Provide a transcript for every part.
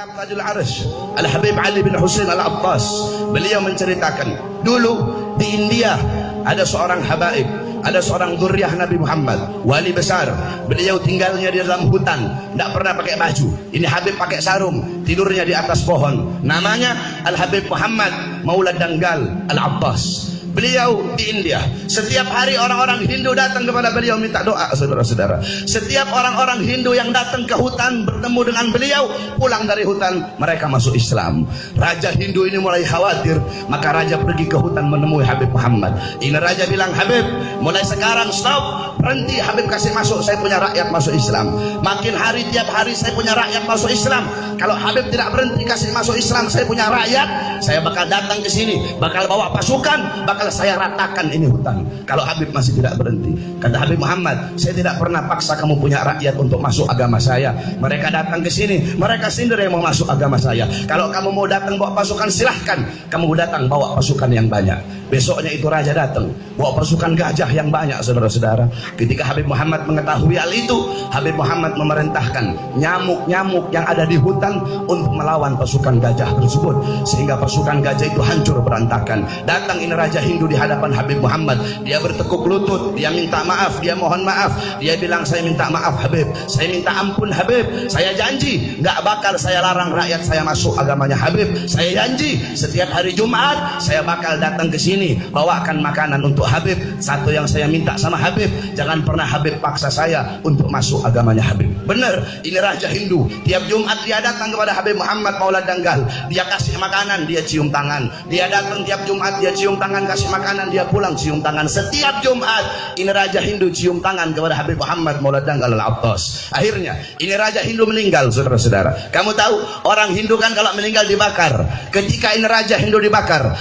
Kitab Tajul Arsh Al-Habib Ali bin Husain Al-Abbas, beliau menceritakan dulu di India ada seorang habaib, ada seorang zuriyah Nabi Muhammad, wali besar. Beliau tinggalnya di dalam hutan, tidak pernah pakai baju. Ini Habib pakai sarung, tidurnya di atas pohon. Namanya Al-Habib Muhammad Maulad Danggal Al-Abbas. Beliau di India. Setiap hari orang-orang Hindu datang kepada beliau minta doa, saudara-saudara. Setiap orang-orang Hindu yang datang ke hutan bertemu dengan beliau, pulang dari hutan mereka masuk Islam. Raja Hindu ini mulai khawatir, maka raja pergi ke hutan menemui Habib Muhammad. Ini raja bilang, Habib, mulai sekarang stop, berhenti. Habib kasih masuk, saya punya rakyat masuk Islam. Makin hari tiap hari saya punya rakyat masuk Islam. Kalau Habib tidak berhenti kasih masuk Islam, saya punya rakyat, saya bakal datang ke sini, bakal bawa pasukan, bakal saya ratakan ini hutan. Kalau Habib masih tidak berhenti, kata Habib Muhammad, saya tidak pernah paksa kamu punya rakyat untuk masuk agama saya. Mereka datang ke sini, mereka sendiri yang mau masuk agama saya. Kalau kamu mau datang bawa pasukan, silahkan. Kamu datang bawa pasukan yang banyak. Besoknya itu raja datang bawa pasukan gajah yang banyak, saudara-saudara. Ketika Habib Muhammad mengetahui hal itu, Habib Muhammad memerintahkan nyamuk-nyamuk yang ada di hutan untuk melawan pasukan gajah tersebut, sehingga pasukan gajah itu hancur berantakan. Datang ini raja Hindu di hadapan Habib Muhammad, dia bertekuk lutut, dia minta maaf, dia mohon maaf, dia bilang, saya minta maaf Habib, saya minta ampun Habib, saya janji nggak bakal saya larang rakyat saya masuk agamanya Habib. Saya janji setiap hari Jumat saya bakal datang ke sini bawakan makanan untuk Habib. Satu yang saya minta sama Habib, jangan pernah Habib paksa saya untuk masuk agamanya Habib. Benar, ini raja Hindu. Tiap Jumat dia datang kepada Habib Muhammad Maulad Danggal, dia kasih makanan, dia cium tangan. Dia datang tiap Jumat, dia cium tangan, kasih makanan, dia pulang cium tangan. Setiap Jumat ini raja Hindu cium tangan kepada Habib Muhammad Maulad Danggal Al-Abbas. Akhirnya ini raja Hindu meninggal, saudara-saudara. Kamu tahu orang Hindu kan kalau meninggal dibakar. Ketika ini raja Hindu dibakar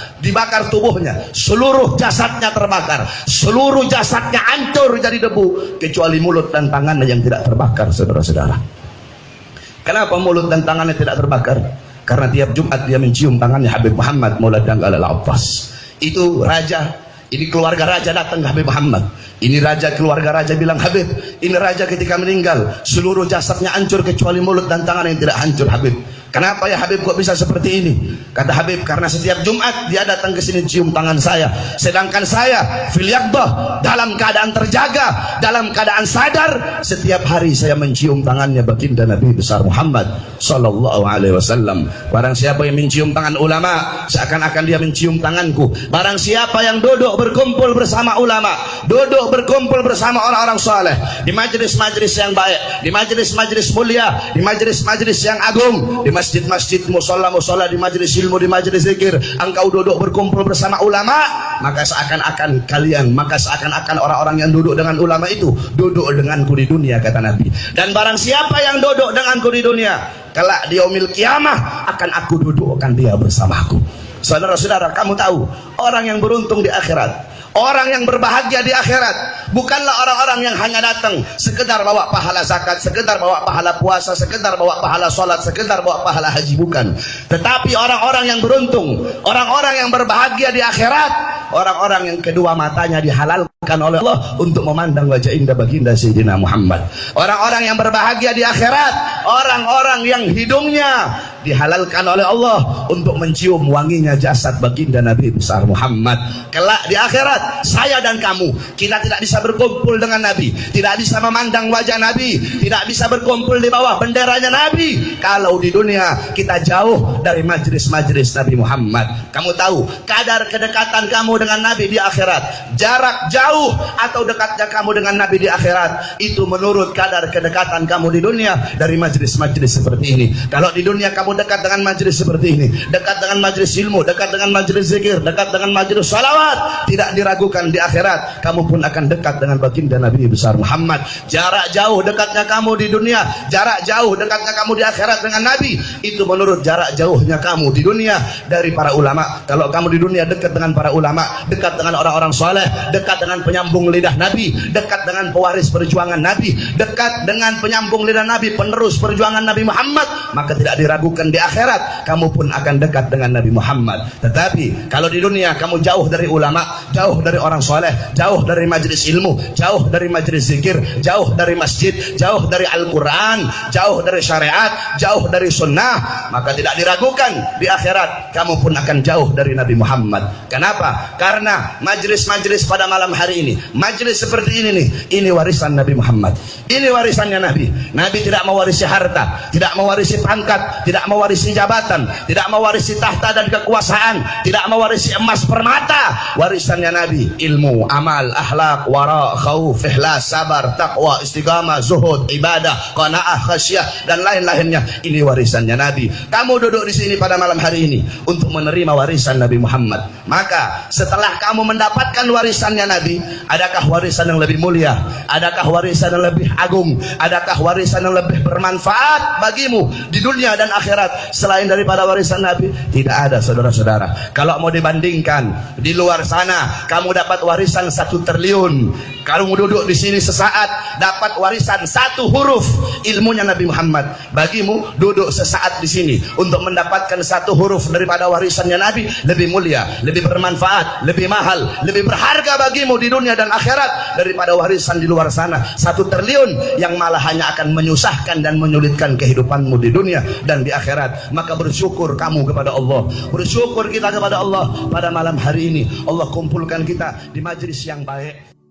tubuhnya, seluruh jasadnya terbakar, seluruh jasadnya hancur jadi debu, kecuali mulut dan tangannya yang tidak terbakar, saudara-saudara. Kenapa mulut dan tangannya tidak terbakar? Karena tiap Jumat dia mencium tangannya Habib Muhammad Maulad Danggal Al-Abbas. Itu raja, ini keluarga raja datang ke Habib Muhammad. Ini raja, keluarga raja bilang, Habib, ini raja ketika meninggal seluruh jasadnya hancur kecuali mulut dan tangan yang tidak hancur Habib. Kenapa ya Habib kok bisa seperti ini? Kata Habib, karena setiap Jumat dia datang ke sini cium tangan saya, sedangkan saya fil yaqdah, dalam keadaan terjaga, dalam keadaan sadar, setiap hari saya mencium tangannya baginda Nabi besar Muhammad sallallahu alaihi wasallam. Barang siapa yang mencium tangan ulama, seakan-akan dia mencium tanganku. Barang siapa yang duduk berkumpul bersama ulama, duduk berkumpul bersama orang-orang saleh di majelis-majelis yang baik, di majelis-majelis mulia, di majelis-majelis yang agung, di masjid-masjid, musola-musola, di majelis ilmu, di majelis zikir, engkau duduk berkumpul bersama ulama, maka seakan-akan orang-orang yang duduk dengan ulama itu duduk denganku di dunia, kata Nabi. Dan barang siapa yang duduk denganku di dunia, kelak di yaumil kiamah akan aku dudukkan dia bersamaku. Saudara-saudara, kamu tahu orang yang beruntung di akhirat, orang yang berbahagia di akhirat bukanlah orang-orang yang hanya datang sekedar bawa pahala zakat, sekedar bawa pahala puasa, sekedar bawa pahala sholat, sekedar bawa pahala haji, bukan. Tetapi orang-orang yang beruntung, orang-orang yang berbahagia di akhirat, orang-orang yang kedua matanya dihalalkan oleh Allah untuk memandang wajah indah baginda Sayyidina Muhammad. Orang-orang yang berbahagia di akhirat, orang-orang yang hidungnya dihalalkan oleh Allah untuk mencium wanginya jasad baginda Nabi besar Muhammad. Kelak di akhirat, saya dan kamu, kita tidak bisa berkumpul dengan Nabi, tidak bisa memandang wajah Nabi, tidak bisa berkumpul di bawah benderanya Nabi kalau di dunia kita jauh dari majelis-majelis Nabi Muhammad. Kamu tahu kadar kedekatan kamu dengan Nabi di akhirat, jarak jauh atau dekatnya kamu dengan Nabi di akhirat, itu menurut kadar kedekatan kamu di dunia dari majelis-majelis seperti ini. Kalau di dunia kamu dekat dengan majelis seperti ini, dekat dengan majelis ilmu, dekat dengan majelis zikir, dekat dengan majelis salawat, tidak diragukan di akhirat kamu pun akan dekat dengan baginda Nabi besar Muhammad. Jarak jauh dekatnya kamu di dunia, jarak jauh dekatnya kamu di akhirat dengan Nabi, itu menurut jarak jauhnya kamu di dunia dari para ulama. Kalau kamu di dunia dekat dengan para ulama, dekat dengan orang-orang soleh, dekat dengan penyambung lidah Nabi, dekat dengan pewaris perjuangan Nabi, dekat dengan penyambung lidah Nabi, penerus perjuangan Nabi Muhammad, maka tidak diragukan di akhirat kamu pun akan dekat dengan Nabi Muhammad. Tetapi kalau di dunia kamu jauh dari ulama, jauh dari orang soleh, jauh dari majelis ilmu, jauh dari majelis zikir, jauh dari masjid, jauh dari Al-Quran, jauh dari syariat, jauh dari sunnah, maka tidak diragukan di akhirat kamu pun akan jauh dari Nabi Muhammad. Kenapa? Karena majelis-majelis pada malam hari ini, majelis seperti ini nih, ini warisan Nabi Muhammad, ini warisannya Nabi. Nabi tidak mewarisi harta, tidak mewarisi pangkat, tidak mewarisi jabatan, tidak mewarisi tahta dan kekuasaan, tidak mewarisi emas permata. Warisannya Nabi ilmu, amal, akhlak, wara, khauf, ikhlas, sabar, taqwa, istiqamah, zuhud, ibadah, qanaah, khasyah dan lain-lainnya. Ini warisannya Nabi. Kamu duduk di sini pada malam hari ini untuk menerima warisan Nabi Muhammad. Maka setelah kamu mendapatkan warisannya Nabi, adakah warisan yang lebih mulia? Adakah warisan yang lebih agung? Adakah warisan yang lebih bermanfaat bagimu di dunia dan akhirat selain daripada warisan Nabi? Tidak ada, saudara-saudara. Kalau mau dibandingkan di luar sana, kamu dapat warisan 1 triliun. Kamu duduk di sini sesaat dapat warisan 1 huruf ilmunya Nabi Muhammad. Bagimu duduk sesaat di sini untuk mendapatkan 1 huruf daripada warisannya Nabi lebih mulia, lebih bermanfaat, lebih mahal, lebih berharga bagimu di dunia dan akhirat daripada warisan di luar sana 1 triliun yang malah hanya akan menyusahkan dan menyulitkan kehidupanmu di dunia dan di akhirat. Maka bersyukur kamu kepada Allah, bersyukur kita kepada Allah pada malam hari ini. Allah kumpulkan kita di majelis yang baik.